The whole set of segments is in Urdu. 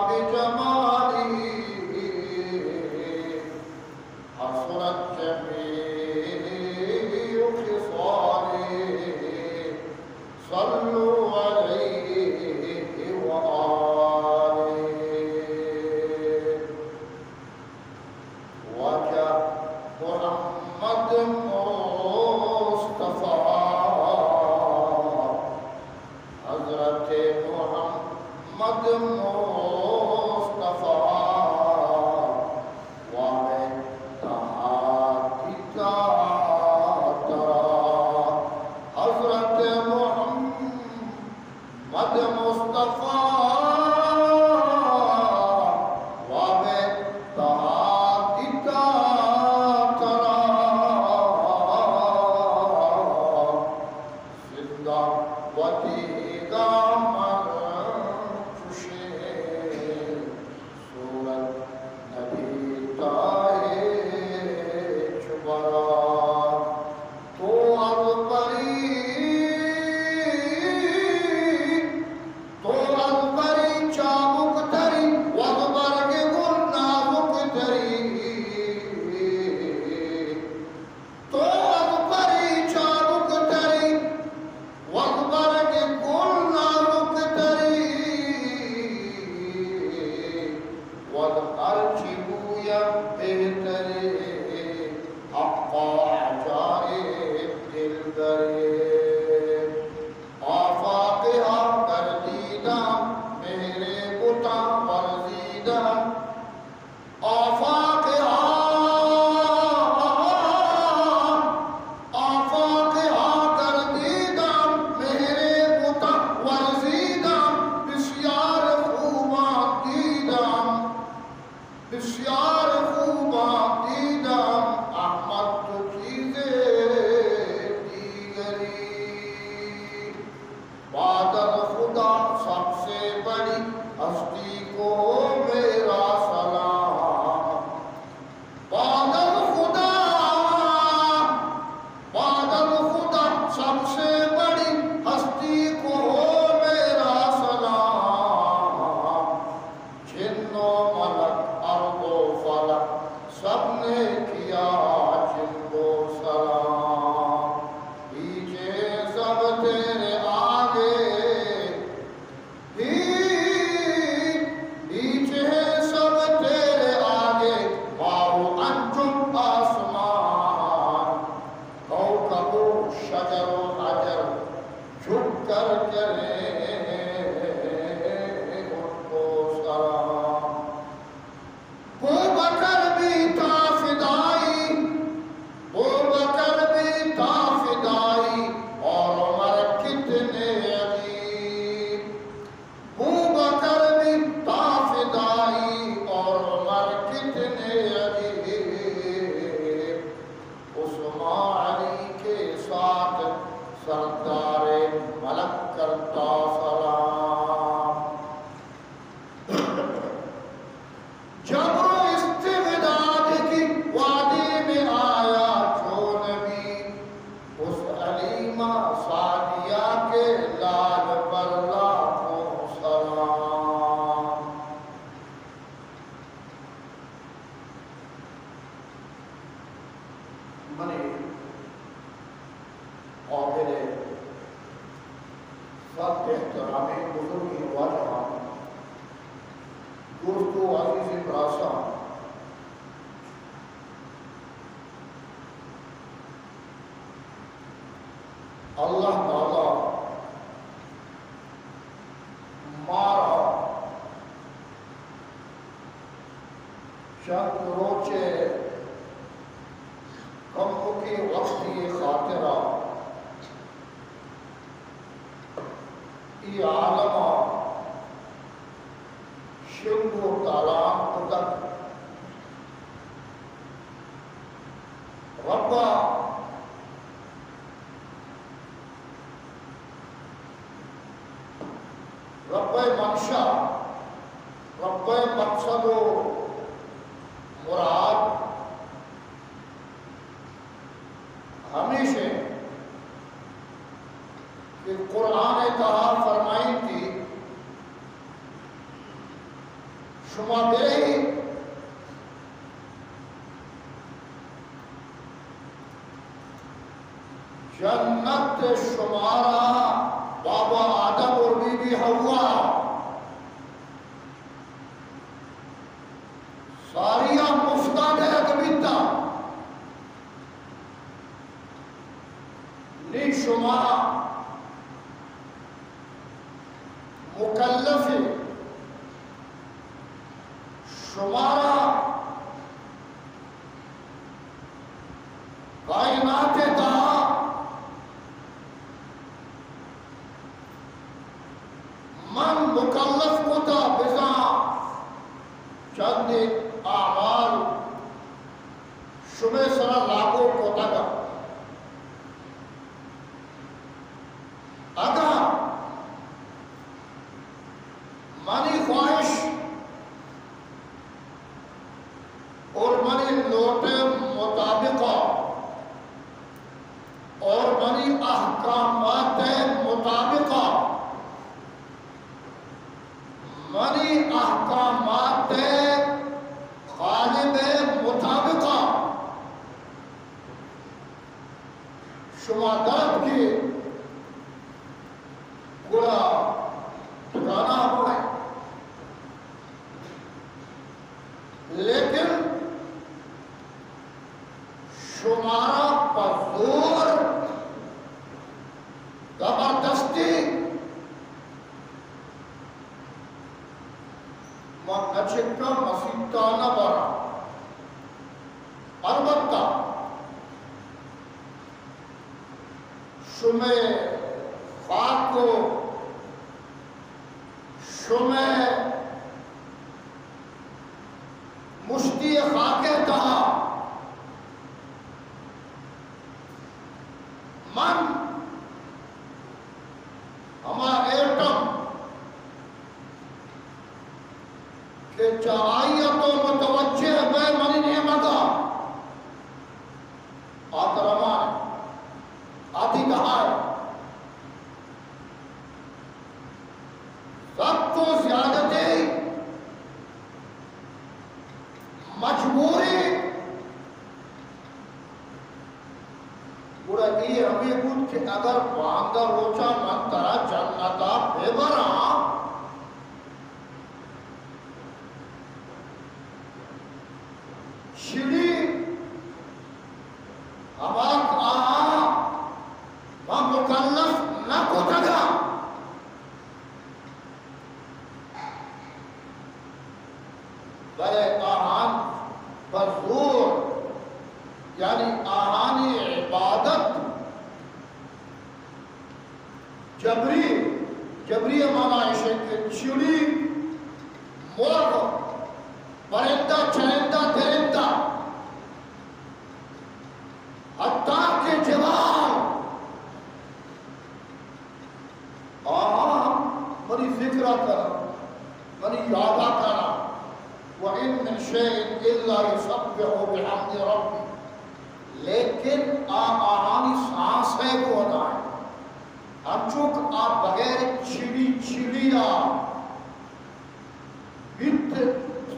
بجمال جنت شمارا بابا آدم اور بی بی حوا ساریا مفتاد اگبیتا نی شما مکلف شمارا کائنات دا من مکلف کتا بزا چند اعمال شبہ سرا لاگو کتا گا اگر منی خواہش اور منی لوٹے مطابقہ اور منی احکامات مطابقہ منی احکامات غالب مطابقہ شما درد کی گڑا ٹھکانا پڑے لیکن شمارا پر زور زبردستی نچکا مسیطانہ برا البتہ شمع خاک کو شمع مشتی خاک تہا من ہما ایٹم کہ چاہیت و متوجہ بے منی نعمتہ آترمان آتی کہا ہے سب کو زیادتی مجبوری پورا یہ ہمیں بود کہ اگر باندر روچا من ترا جنتا بے برا شیڑی ہمارک آہاں ہم مکلف نہ کو تگا بلے آہان پر زور یعنی آہانی عبادت جبری مانا عشق کے چڑی مرغ پرندہ چرندہ درندہ حتیٰ کے جواب منی فکرہ کرنا منی یادہ کرنا وَإِن مِّن شَيْءٍ إِلَّا يُسَبِّحُ بِحَمْدِ رَبِّهِ لیکن آہانی سانس ہے کو ادا ہے ہم چونکہ آپ بغیر چڑیا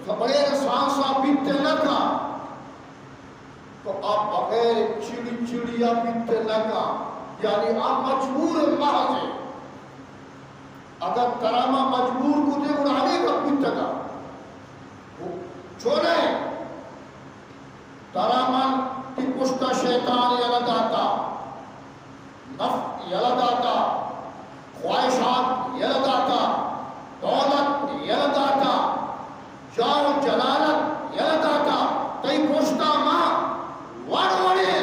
بغیر سانسا بیتے لگا تو آپ بغیر چڑیا بیتے لگا یعنی آپ مجبور محض ہے اگر ترامہ مجبور کو دے اڑانے کا بیتے گا چھوڑے ترامن کی پشتا شیطان یلداتا نفع یلداتا خواہشات یلداتا دولت یلداتا جاؤ جلالت یلداتا تی پشتا ماں وڑوڑے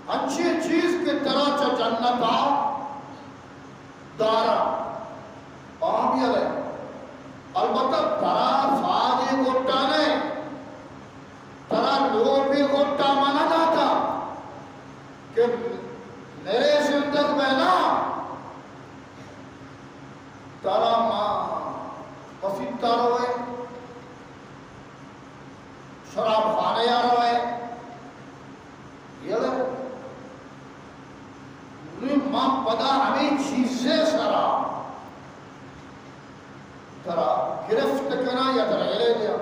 اچھی چیز کے طرح چا جنتا دارا آم یلے البتہ ترا فادی گھٹا نہیں ترا لوبی گھٹا منا جاتا کہ میرے زندگ میں نا ترا ماں پسیتا روئے شراب خانے یا روئے یہ لے ماں پدا ہمیں چیزیں سرا ترا گرفت کرنا یا ترا یہ لے دیا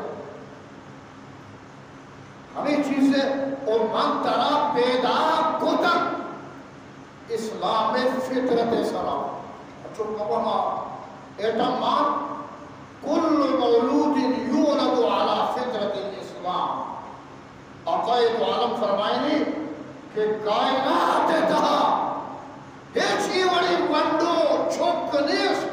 ہمیں چیزیں اور من ترا پیدا کتن اسلام میں فطرت سرا اچھو کبھا ایٹا مان کل مولود یولد علی فطرت الاسلام عقائد عالم فرمائنی کہ کائنات تہا ہیچی وڑی ونڈو چھوک نیس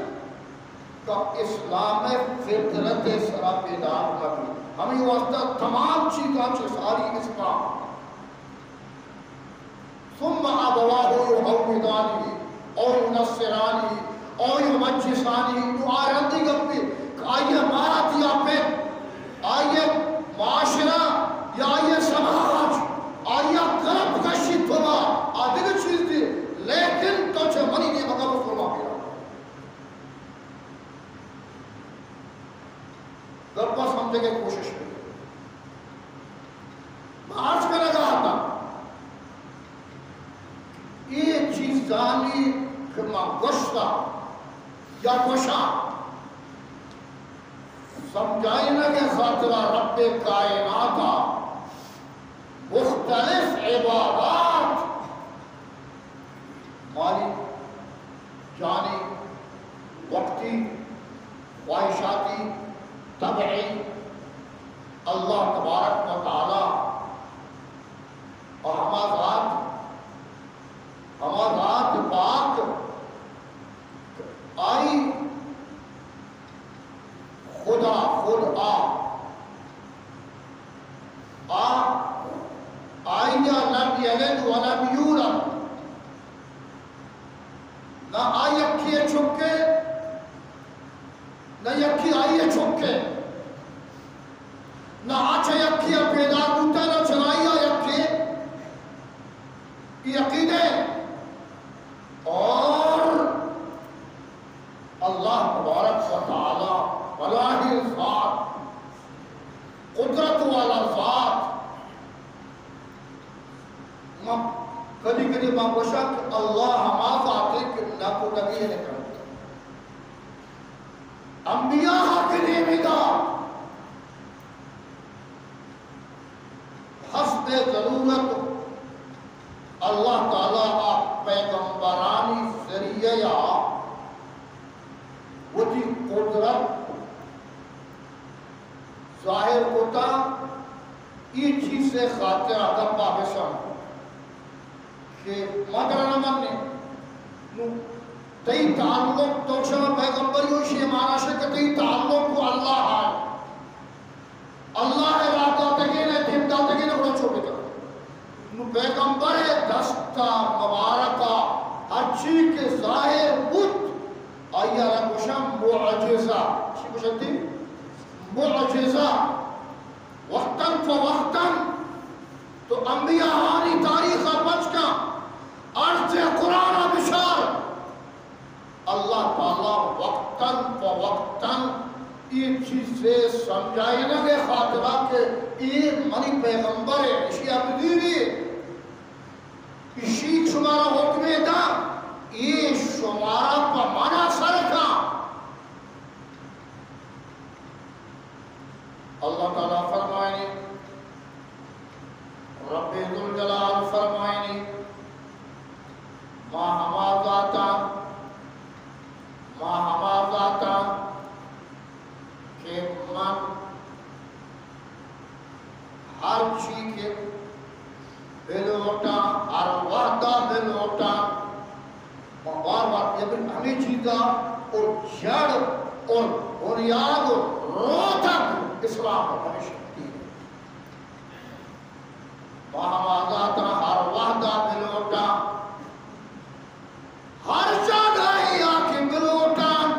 کا اسلام فطرت سرا بیدار لگی ہمیں واسطہ تمام چیزاں چھ ساری اسلام ثم ابواہ یحودانی اور ینصرانی اور یمجسانی تو آرندی گپی آئیے مارت یا پہ آئیے معاشرہ یا آئیے سماج آئیے قلب کشی تھوڑا آدھے چیز دی لیکن تو چھے منی نہیں مگر مسلمہ پھیرا گرپا سمجھے کے کوشش کریں آج کا لگا آتا یہ چیز دانی کہ ماں گشتا یا گشا سمجھائی نہ کہ خاطرہ رب کائناتا مختلف عبادات مالی جانی وقتی خواہشاتی طبعی اللہ تبارک و تعالی اور ہمارات پاک آئی خدا خود آئیا لم یلد ولم یولد نہ آئی اکھیے چھکے نہ یکی آئیے چھکے نہ آچھے یکیہ پیدا بوتا نہ چلائیہ یکی یقینے اور اللہ تبارک و تعالی ولاہی ذات قدرت والا ذات کدی کدی ماں بشک اللہ ہما ذاتے کہ نہ کو نبی ہے کرتا انبیاء حاکمی مدہ حسب ضرورت اللہ تعالیٰ آپ پیغمبرانی ذریعہ وہ تھی قدرت ظاہر ہوتا یہ چیز سے خاطر آدم پاکشم کہ مدر نمن نے تئی تعلق تو شما پیغمبری ہوشی مانا شکر تئی تعلق کو اللہ ہے اللہ ہے راتہ تکین ہے دمدہ تکین ہے بڑا چھوٹے کر نو پیغمبر دستا مبارکہ ہر چیز کے ظاہر بود آئیہ رکشم معجزہ چی کشتی معجزہ وقتاً فوقتاً تو انبیاء آنی تاریخ بچ کا عرض قرآن بشار اللہ تعالیٰ وقتاً فوقتاً یہ چیز سے سمجھائی نہ گے خاطرہ کہ یہ منی پیغمبر ہے اسی عبدیری اسی شمارا حکمے دا یہ شمارا پا مانا سر کا اللہ تعالیٰ فرمائنی رب ذوالجلال فرمائنی ما ہما ذاتا کہ من ہر چیز کے بلوٹا ہر وحدہ بلوٹا بار بار یہ بھی ہمیں چیزا اور جڑ اور بنیاد اور روتک اسلام اور ہمیں شکتی ہے ذاتا ہر وحدہ بلوٹا ہر جگہ ہی آکے بلوٹان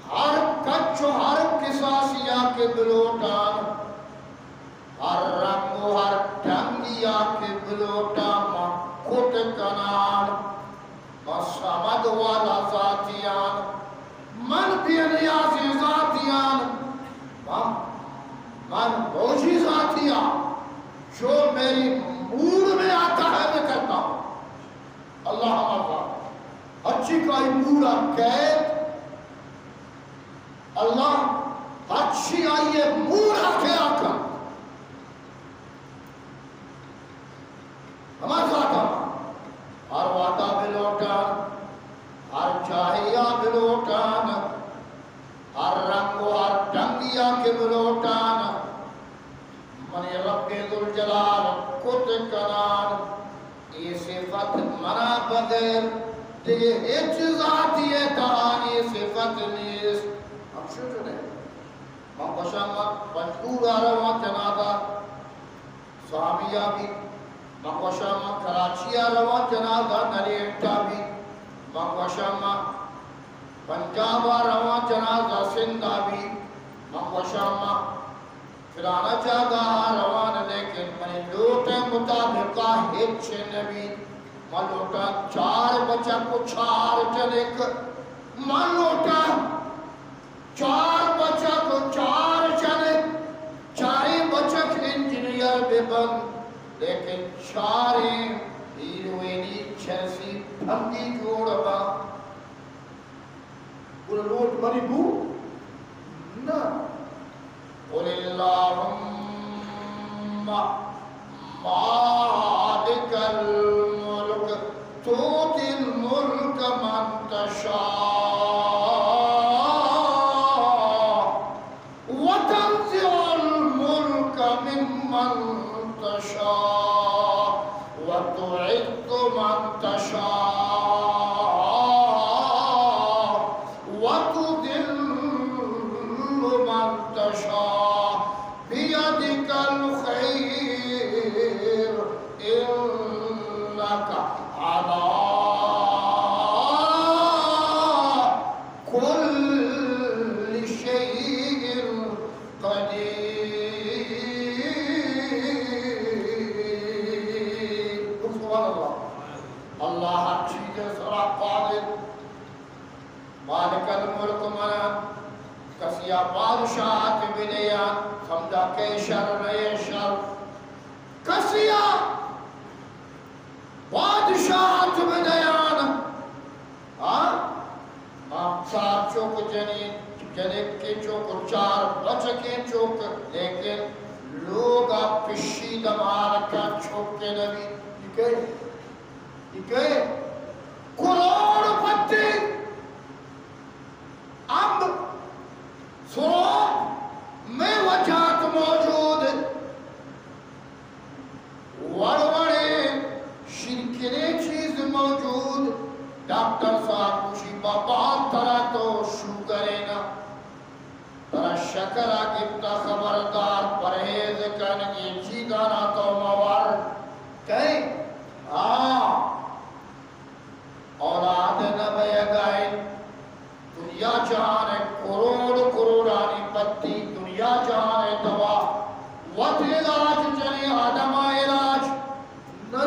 ہر کچھو ہر قصاصی آکے بلوٹان ہر رنگ و ہر ڈنگی آکے بلوٹان خود کنان سمد والا ذاتیان من بیانیازی ذاتیان من بوجی ذاتیان جو میری مور میں آتا ہے میں کرتا ہوں اللہ ہمارا اچھی کائی مورا قید اللہ اچھی آئیے مورا کے آکا ہمارا ذاتا ہر وعدہ بلوٹان ہر چاہیہ بلوٹان ہر رنگ و ہر ڈنگیہ کے بلوٹان منی رب ذوالجلال کت کنان یہ صفت منا بغیر دیگه هیچ ذاتی تعانی صفت نیست. هم شو شده من باشم پنجگور آروان جنازه سامیہ بھی مقوشم کراچی آروان جنازہ نریٹا بھی مقوشم پنجاب آروان جنازہ سندھا بھی مقوشم فلانا جاگہ آروان لیکن منی لوٹے مطابقہ ہچ نبی من لوٹا 4 بچہ کو 4 جنک من لوٹا 4 بچہ کو 4 جنک 4 بچہ انجینئر بے بند لیکن 4 ہیروینی چھیسی بھنگی جوڑ با پورا لوٹ مری بو نا قل اللہم مالک الملک توتی الملک من تشاء وتنزع الملک ممن تشاء وتعز من تشاء وتذل من تشاء بيدك الخير إنك على كل شيء قدير. سبحان الله. اللہ ہر چیز سرا قادر مالک الملک منا کسیا بادشاہت بنیا سمجھا کہ شر نئے شر کسیا بادشاہت بنیان سات چوک جنک کے چوک 4 بچ کے چوک لیکن لوگ پشی دمار کا چوک کے نبی یہ کہے کروڑ پتی اب سروپ میں وجہات موجود وڑوڑے شرکنے چیز موجود ڈاکٹر صاحب کچھی بابا ترہ تو شوگرے نا ترہ شکر آگتا خبردار پرہیز کرنگی چیدانا تو موار کہیں اولاد نبی گائے دنیا جہان ہے کروڑ کروڑانی پتی دنیا جہان ہے دوا وقت علاج جنی آدم علاج نہ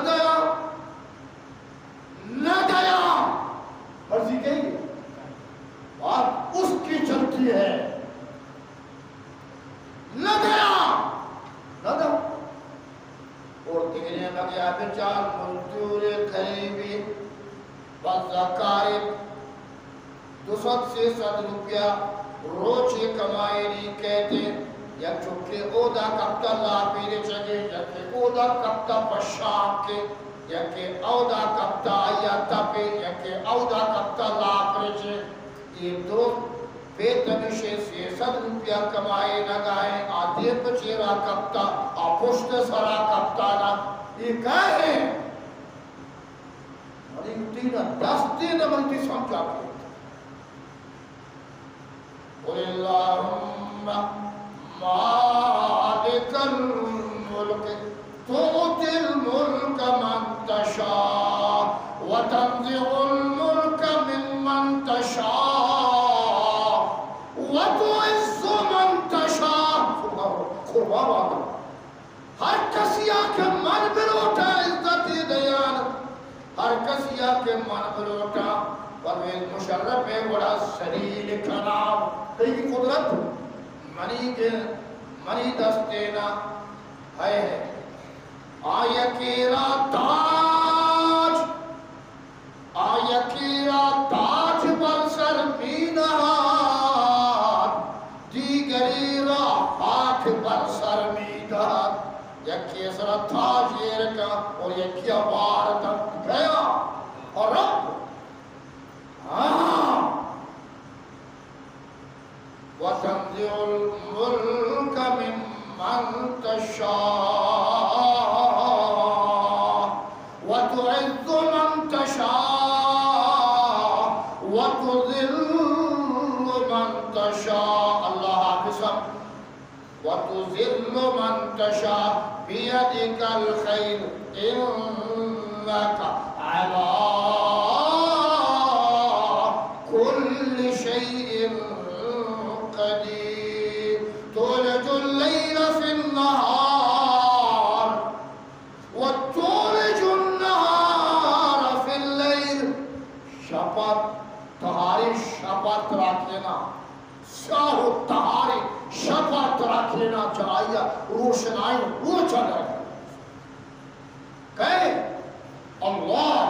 دیا مرضی کہیں گے بات اس کی چلتی ہے نہ دیا اور دیکھنے لگے بچار مزدور غریبی بزکاری 200 سے 100 روپیہ روچے کمائے نہیں کہتے یا چکے اودا کبتا لا پیرے چگے یا کہ اودا کبتا پشام کے یا کہ اودا کبتا یا تپے یا کہ اودا کبتا لا پیرے یہ دو بیتنشے سے 100 روپیہ کمائے نگائیں آدھے پچیرہ کبتا پشت سرا کبتا نا یہ کہہ ہے اور یہ تینہ 10 دن بلتی سمجھا کے قل اللہم مالک الملک تؤتی الملک من تشاء وتنزع الملک ممن تشاء وتعز من تشاء. قربان آدم ہر کسیا کے من بلوٹا عزت دیان ہر کسیا کے من بلوٹا پرویز مشرف ہے بڑا سلیل کلام کئی قدرت منی دستینا ہے آیا کیرا تاج بلسر مینہات دیگری را ہاتھ بلسر مینہات یکی اسرا تاج یہ رکا اور یکی عبارتا گیا اور رب وَتَنزِعُ الْمُلْكَ مِمَّنْ تَشَاءُ وَتُعِزُّ مَنْ تَشَاءُ تشاء اللہ حافظم وتذل من تشاء بیدک الخیر انک علی کل شیء قدیر تولج اللیل فی النہار وتولج النہار فی اللیل شپت تہاری شپت رکھ لینا شاہو تہاری شپت رکھ لینا چاہیے روشنائی وہ چل رہا ہے کہے اللہ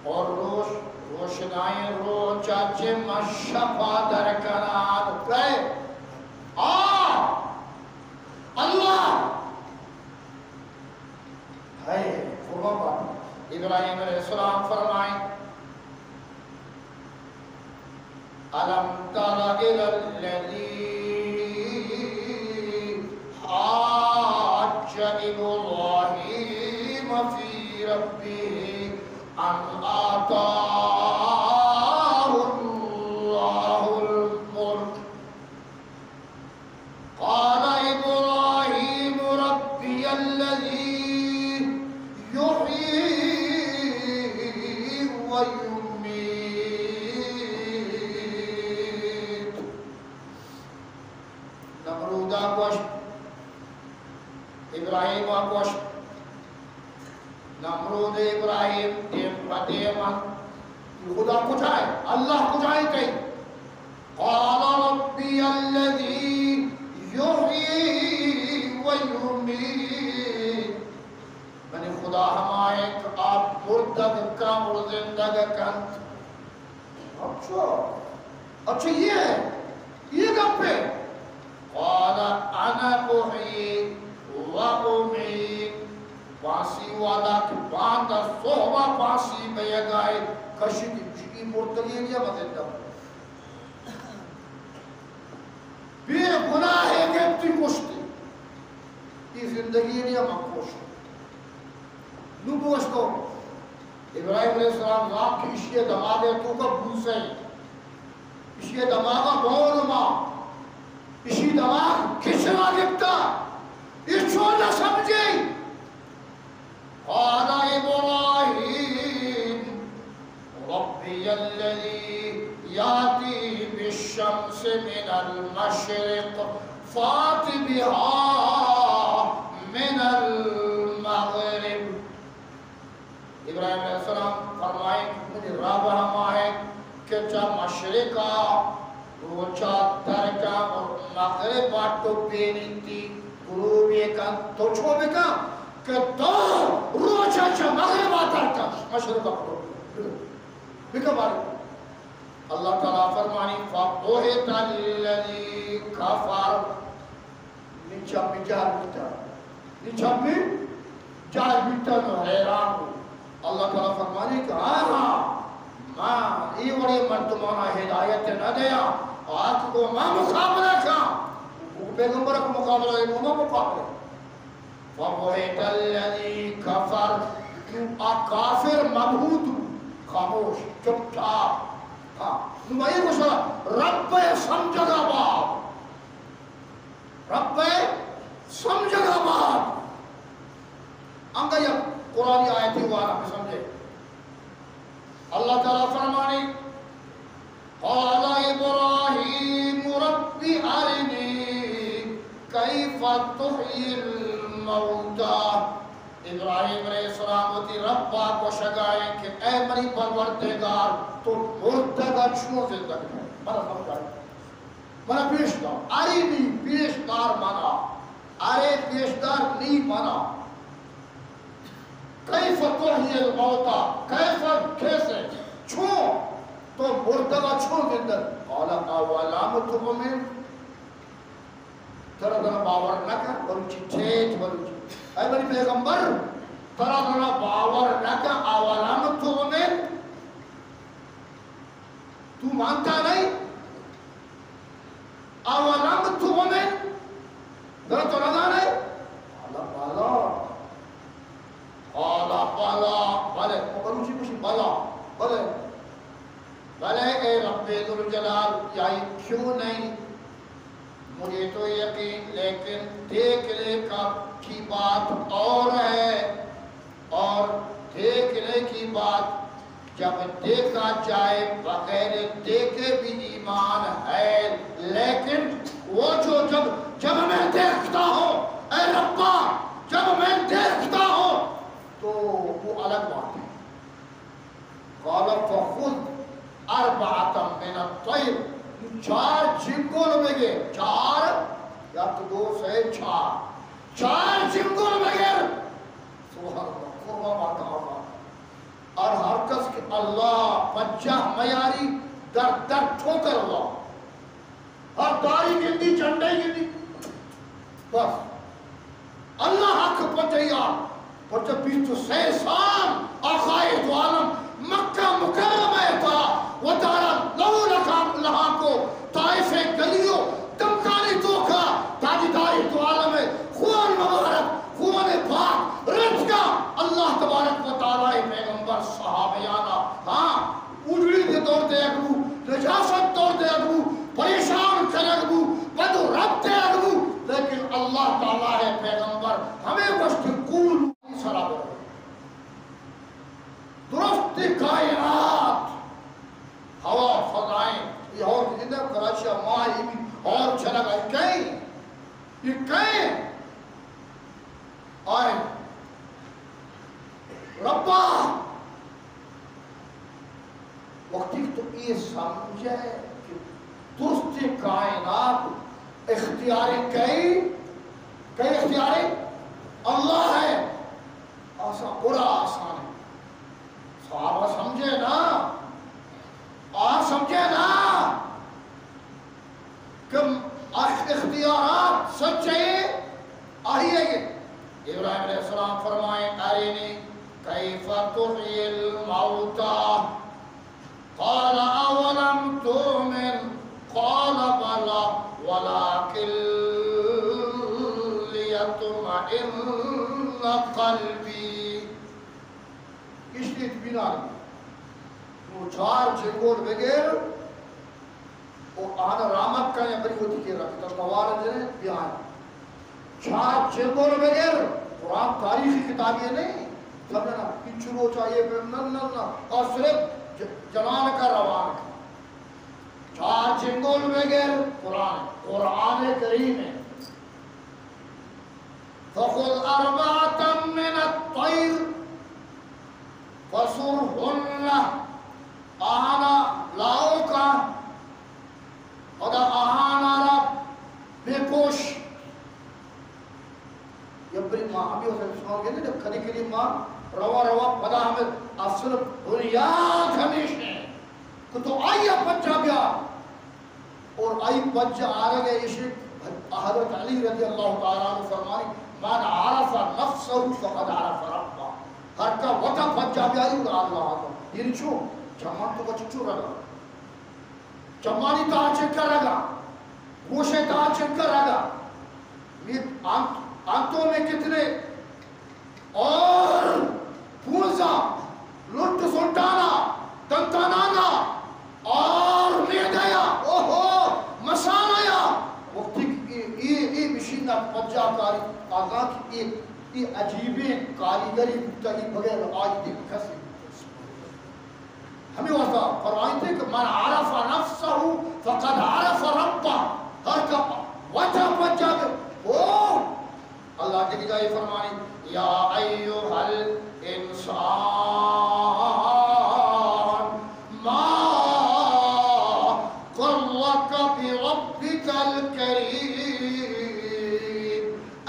اور روشنائی رو چاچے مشفا درکنان کہے اللہ ہے فرما ابراہیم علیہ السلام فرمائیں أَلَمْ تَرَ إِلَى الَّذِي حَاجَّ إِبْرَاهِيمَ فِي رَبِّهِ أَنْ آتَاهُ اللَّهُ الْمُلْكَ قَالَ إِبْرَاهِيمُ رَبِّيَ الَّذِي يُحْيِي وَيُمِيتُ نمرود آگوش ابراہیم آگوش نمرود ابراہیم دیم پدیمان خدا کجائے اللہ کجائے کہیں قال ربی الذی یحیی ویمیت میں خدا ہمائے کہ آپ مردگ کا مردندگ کنت اچھا یہ گپ ہے قال انا احیی و امیت پاسی والا کہ باندہ صحبہ پاسی بیگائے کشید جی مرتلیہ مزندہ بے گناہ ہے کہ تی کشتی یہ زندگی نہیں مکوشت نبوشتو ابراہیم علیہ السلام ذات کی اشیاء دماغے تو کا بھوسے اشیاء دماغا بولما اشی دماغ کسنا گفتا اس چھوڑا سمجھے قال ابراہیم ربی الذی یاتی بالشمس من المشرق فات بها من المغرب ابراہیم علیہ السلام فرمائیں مجھے رب ہمائے کہ چا مشرقہ روچا ترکا اور مغرب آٹو پینی تھی غروب ایکن تو چھو بکا کہ دو روچا چا مغرب آترکا مشرقہ پڑھو بکا باری اللہ تعالیٰ فرمانی فَقُوْهِتَ الَّذِي كَفَرْ نیچا بھی جار بیتا نو حیران ہو اللہ تعالیٰ فرمانی کہ ماں یہ بڑی مردمانہ ہدایت نہ دیا آج کو ماں مقابلہ کا پیغمبر کو مقابلہ ہے ماں مقابلہ فَقُوْهِتَ الَّذِي كَفَرْ کافر مبہوت خاموش چپ چاپ نمائی کو سنا رب سمجھگا باب رب سمجھگا باب انگا یا قرآنی آیتی وارا میں سمجھے اللہ تعالیٰ فرمانی قال ابراہیم ربی ارنی کیف تحیی الموتا ابراہیم علیہ السلام ہوتی ربا کو شگائیں کہ اے منی پروردگار تو مردگا چھو زندہ ہے مانا سمجھائیں مانا پیشدار اری نہیں پیشدار مانا ارے پیشدار نہیں مانا کیف تحیی الموتا کیف کیسے چھو تو مردگا چھو زندہ قالا اولام تؤمن ترہ دنا باور نہ کر بلوچی ٹھیٹ بلوچی اے بنی پیغمبر ترہ دنا باور نہ کر اولام تؤمن تو مانتا نہیں اولام تؤمن ذرا تو لگا نہیں بالا بلے بلوچی کچھ بالا بلے بلے اے رب ذوالجلال یا بھائی کیوں نہیں؟ مجھے تو یقین، لیکن دیکھنے کی بات اور ہے، اور دیکھنے کی بات جب دیکھا جائے بغیر دیکھے بھی ایمان ہے، لیکن وہ جو جب میں دیکھتا ہوں اے ربا، جب میں دیکھتا ہوں تو وہ الگ بات ہے۔ قال فخذ اربعة من الطير، 4 جنگل میں گئے، 4 یا تو 2 سے 4 جنگل میں گئے، سبحان اللہ، قربان باتا ہوگا، اور ہر کس کے اللہ 50 معیاری در ٹھوکر اللہ، ہر داری گندی چنڈے گندی، بس اللہ حق پتیا پر جب 23 سال آخائے دو عالم مکہ مکرمہ تھا، وہ دارا لہو لہا کو طائف گلیوں دمکانی توکا تاجداری دو عالم خون مبارک خون پاک رج کا اللہ تبارک و تعالی پیغمبر صحابیانا، ہاں اجڑی دے دور دے اگو، نجاست دور دے اگو، پریشان کر اگو، بدو رب دے اگو، لیکن اللہ تعالی ہے پیغمبر ہمیں وشت قول سلام درست کائنات ہوا فضائیں یہ اور جنہیں کراچی ماہی بھی اور چلا گا، یہ کہیں آئے ربا وقتی تو یہ سمجھے کہ درست کائنات اختیار کئی اختیار اللہ ہے، آسان پورا آسان ہے، صحابہ سمجھے نا، آپ سمجھے نا کہ اختیارات سچے آئیے گے۔ ابراہیم علیہ السلام فرمائیں ارینی کیف تحیی الموتى قال اولم تؤمن قال بلى ولكن ليطمئن قلبی، اس لیے اطمینان وہ 4 جنگول بغیر وہ آنا رامت کا یا بری ہوتی کے رکھتا توارد ہے بیان 4 جنگول بغیر قرآن تاریخی کتابیں نہیں سمجھنا پچھو چاہیے نہ اور صرف جنان کا روان کا 4 جنگول بغیر قرآن کریم ہے۔ فخذ 4 من الطير فصرهن، آہانا لاؤ کا خدا آہانا رب بے پوش، یہ بری ماں ابھی ہو سکتے سنو گے نہیں جب کھنی کری ماں روا پدا ہمیں اصل بنیاد ہمیشہ کہ تو آئیے بچہ بیا اور آئی بچہ آرہ گئے عشق حضرت علی رضی اللہ تعالیٰ عنہ فرمائی من عرف نفسه فقد عرف ربا، ہر کا وطا بچہ بیا ہی اللہ آتا یہ چھو جمان تو بچہ چھو رہا جمانی تا چکر رہا گوشے تا چکر رہا آنتوں میں کتنے اور پھوزا لٹ سلطانا تنتانانا اور میدیا اوہو مسانایا وقتی یہ مشینہ پجا کاری آگاہ کی یہ عجیبین کاریگری تحیل بغیر آئی دیکھ کسی ہمیں وقتا فرمائیں تھے کہ من عرف نفسہ فقد عرف ربا، ہر کا وجہ پجا کر اوہ اللہ کے جائے فرمانی یا ایوہ الانسان ما قرک بربک الکریم،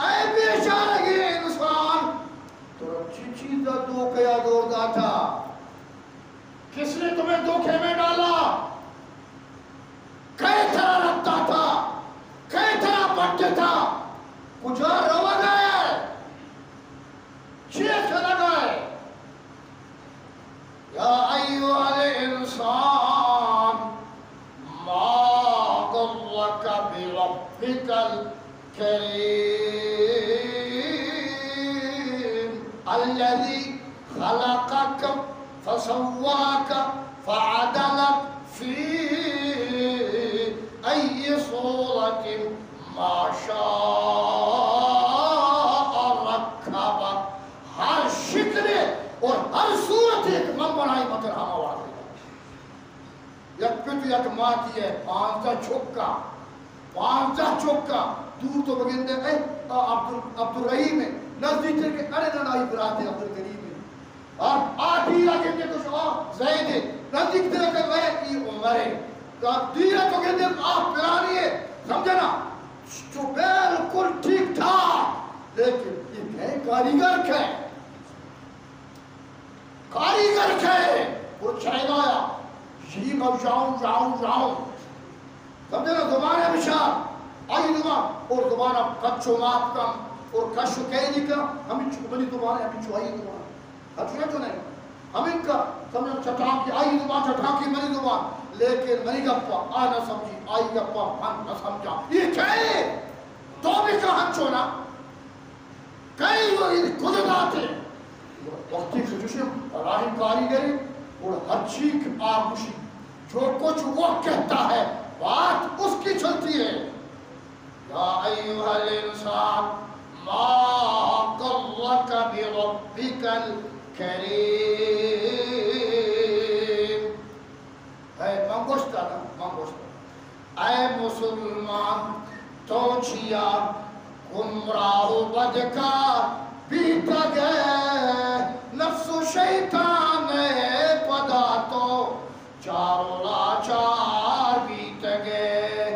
اے بیچارہ یہ انسان تو اچھی چیزہ دھوکہ دور دا تھا، کس نے تمہیں دھوکے میں ڈالا، کئی طرح رکھتا تھا، کئی طرح بٹھے تھا، کجا روا گئے چیخ لگائے یا ایوہ الانسان ما غرک بربک الکریم الذی خلقک فسواک فعدلک فی ما شاء رکھب، ہر شکل اور ہر صورت ایک من بنائی مگر ہم آواز یک پت یک ماتی ہے 15 چوکا دور تو بگندے اے عبدالرحیم ہے نزدیک تھے کہ ارے نائی برات ہے عبدالکریم ہے اور دیرہ کہتے تو شما زید ہے نزدیک تھے کہ وہ عمر ہے دیرہ تو کہتے پرانی ہے سمجھے نا جو بالکل ٹھیک تھا لیکن یہ کاریگر کھے وہ چاہیے آیا یہی میں جاؤں سمجھے نا زبان ہے بشار آئی زبان اور زبان اب کچھو ماپ کم اور کشو کہنی کا ہمیں بنی زبان ہے ہمیں چوائی زبان کچھو جو نہیں ہمیں کا سمجھے چٹان کی آئی زبان چٹان کی منی زبان لیکن منی گپا آ نہ سمجھی آئی گپا من نہ سمجھا یہ کیا ہے تو بھی کہاں چونا کئی وہ قدرات ہے وقتی خجوشم راہم کاریگری اور ہر چیک آگوشی جو کچھ وہ کہتا ہے بات اس کی چلتی ہے یا ایوہ الانسان ما غرک بربک الکریم اے منگوشتا اے مسلمان تو چیا گمراہ و بدکار بیتا گئے نفس و شیطان پدا تو چاروں لاچار بیت گئے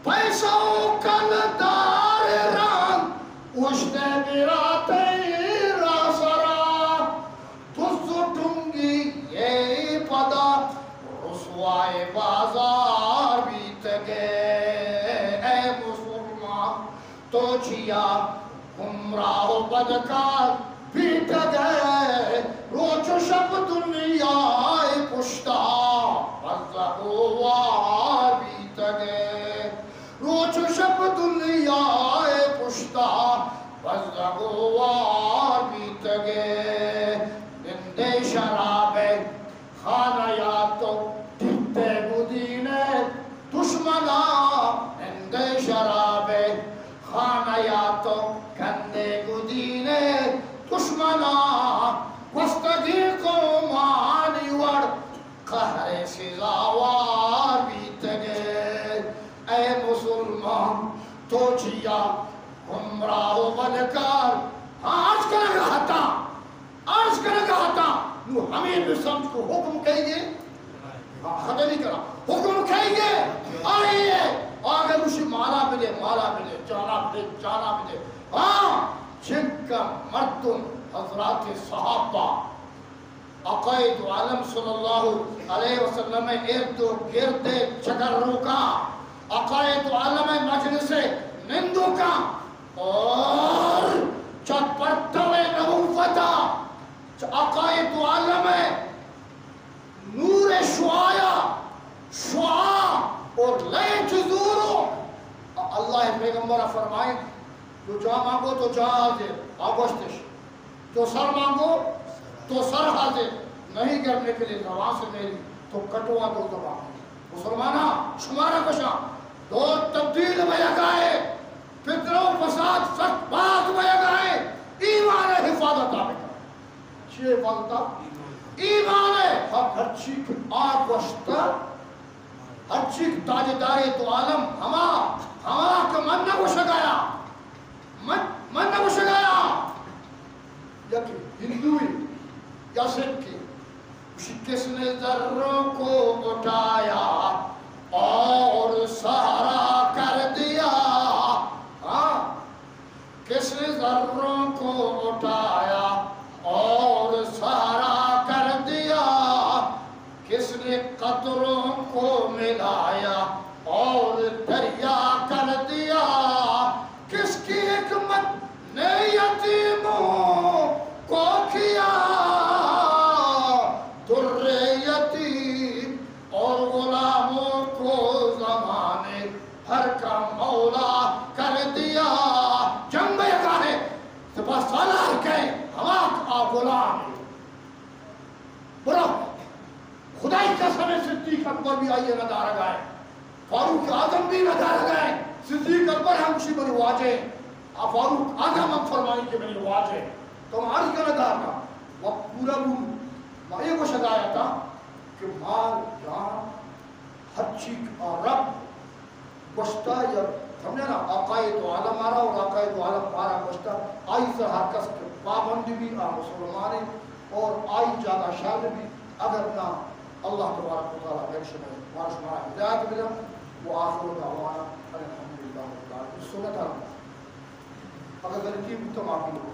پیسوں کل دار ران اشتے براتے راسرا تسو ٹھنگی یہ پدا رسوائے بازار بیت گئے اے مسلمان تو چیا گمراہ و بدکار بیت گئے روچ شب دنیا پشتا وزہوار بیت گئے روچ شب دنیا پشتا وزہوار بیت گئے نندے شراب خانہ یا تو ٹھتے بدین دشمنا نندے شراب خانہ یا تو کندے گدین دشمنا وستگی کو مانی ور قہر سزاوار بیت گئے اے مسلمان تو چیا گمراہ و بدکار آج کرنے گا نو ہمیں بھی سمجھ کو حکم کہیں گے خطر نہیں کرا حکم کہیں گے آئیے آگر اسی مالا ملے جانا ملے جن کا مردم حضرات صحابہ عقائد عالم صلی اللہ علیہ وسلم ارد و گرد چکر روکا عقائد عالم مجلس نندو کا اور چت پرتو نبوتا عقائد عالم نور شعاع اور لئے جزورو اللہ پیغمبر فرمائے جو جا مانگو تو جا حاضر آگوشتش جو سر مانگو تو سر حاضر نہیں کرنے کے لیے زبان سے میری تو کٹوا دو زبان مسلمانہ شمارہ کشا دو تبدیل بیگائے فتر و فساد سخت بات بیگائے ایمان حفاظت آبکا چیئے حفاظت ایمان ہر چیک آگوشتا ہر چیک تاجداری تو عالم ہما کا من نہ شگایا یا کہ ہندوی یا سکھ کس نے ذروں کو اٹھایا اور سہارا کر دیا کس نے ذروں کو اٹھایا اور سہارا کر دیا کس نے قطروں کو ملایا اور دریا کر دیا کس کی حکمت نے یتیموں کو کیا در یتیم اور غلاموں کو زمانے ہر کا مولا کر دیا جنگ کا ہے سپاہ سالار کہیں ہمارا غلام ہے برا خدای قسم صدیق اکبر بھی آئیے نظارہ گائے فاروق اعظم بھی نظارہ گائے صدیق اکبر ہمشی بنی واجہ فاروق اعظم ہم فرمائی کے بنی واجہ تو عرض کرنا تھا وہ پورا ما یہ کو شدایا تھا کہ مال جان ہر چیز اور رب گوشتا یا سمجھا نا عقائد و عالم مارا اور عقائد و عالم مارا گوشتا آئی سے ہر کس کے پابند بھی مسلمانی اور آئی جاگہ شامل بھی اگر نہ اللہ تبارک و تعالیٰ بیکشن ہے مارش مارا ہدایت ملا وہ آخر دعوانا الحمدللہ اس سنت اگر غلطی بھی تو معافی ہو